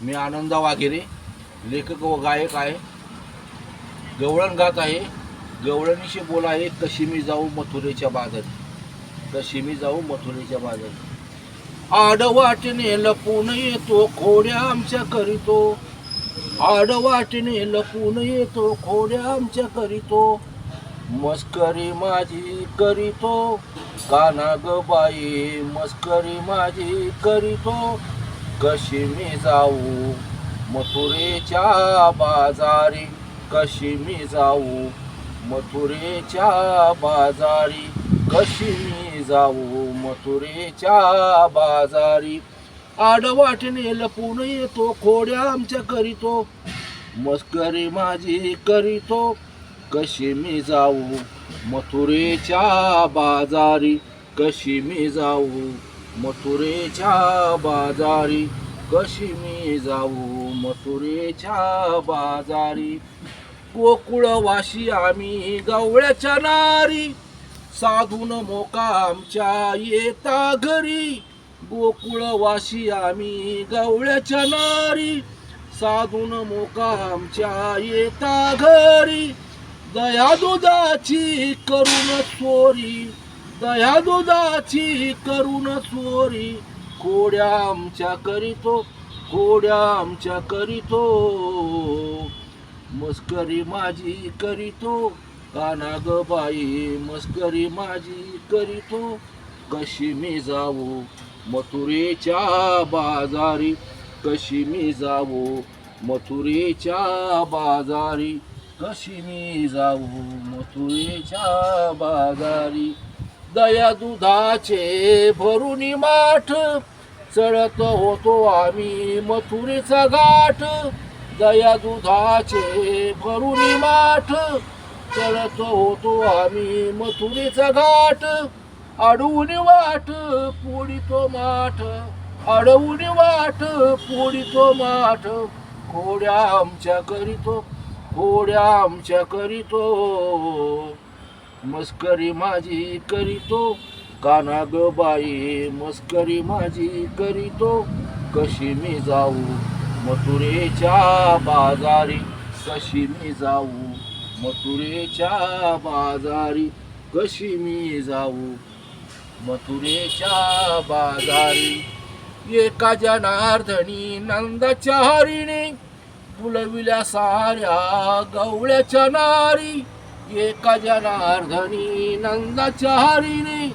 मी आनंदा वाघेरे, लेखक व गायक आहे. गवळण गात आहे. गवळणीशी बोला आहे, कशी मी जाऊ मथुरेच्या बाजारी, कशी मी जाऊ मथुरेच्या बाजारी. आडवाटेने लपून येतो, खोड्या आमच्या करीतो. आडवाटेने लपून येतो, खोड्या आमच्या करीतो. मस्करी माझी करीतो, काना ग बाई मस्करी माझी करीतो. कशी मी जाऊ मथुरेच्या बाजारी, कशी मी जाऊ मथुरेच्या बाजारी, कशी मी जाऊ मथुरेच्या बाजारी. आडवाटेने लपून येतो, खोड्या आमच्या करीतो. मस्करी माझी करीतो, कशी मी जाऊ मथुरेच्या बाजारी, कशी मी जाऊ मथुरेच्या बाजारी, कशी मी जाऊ मथुरेच्या बाजारी. गोकुळवाशी आम्ही गवळ्याच्या नारी, साधून मोका आमच्या येता घरी. गोकुळवाशी आम्ही गवळ्याच्या नारी, साधून मोका आमच्या येता घरी. दया दुधाची करून चोरी, दया दुधाची करून चोरी. खोड्या आमच्या करीतो, खोड्या आमच्या करीतो. मस्करी माझी करीतो, काना ग बाई मस्करी माझी करीतो. कशी मी जाऊ मथुरेच्या बाजारी, कशी मी जाऊ मथुरेच्या बाजारी, कशी मी जाऊ मथुरेच्या बाजारी. दया दुधाचे भरून माठ, चढत होतो आम्ही मथुरेचा घाट. दया दुधाचे भरून माठ, चढत होतो आम्ही मथुरेचा घाट. अडवून वाट पोळीतो माठ, अडवून वाट पोळीतो माठ. खोड्या आमच्या करीतो, खोड्या आमच्या करीतो. मस्करी माझी करीतो, काना ग बाई मस्करी माझी करीतो. कशी मी जाऊ मथुरेच्या बाजारी, कशी मी जाऊ मथुरेच्या बाजारी, कशी मी जाऊ मथुरेच्या बाजारी. एका जनार्दनी नंदाच्या हरीने, फुलविल्या साऱ्या गवळ्याच्या नारी. एका जनार्दनी नंदाच्या हरीने,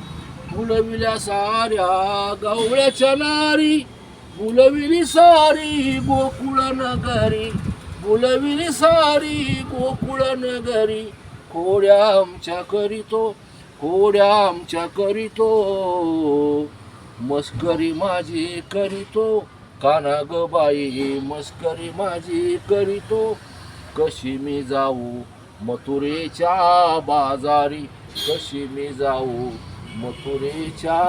फुलविल्या साऱ्या गवळ्याच्या नारी. फुलविली सारी गोकुळ नगरी, फुलविली सारी गोकुळ नगरी. खोड्या आमच्या करीतो, खोड्या आमच्या करीतो. मस्करी माझी करीतो, काना ग बाई मस्करी माझी करीतो. कशी मी जाऊ मथुरेच्या बाजारी, कशी मी जाऊ मथुरेच्या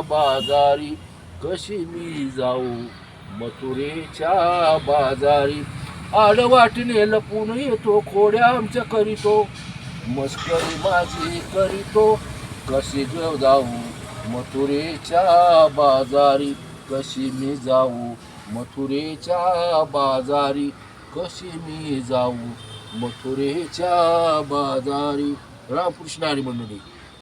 बाजारी, कशी मी जाऊ मथुरेच्या बाजारी. आडवाटीने लपून येतो, खोड्या आमच्या करीतो. मस्करी माझी करीतो, कशी ग जाऊ मथुरेच्या बाजारी, कशी मी जाऊ मथुरेच्या बाजारी, कशी मी जाऊ मथुरेच्या बाजारी. रामकृष्ण हरी मंडळी.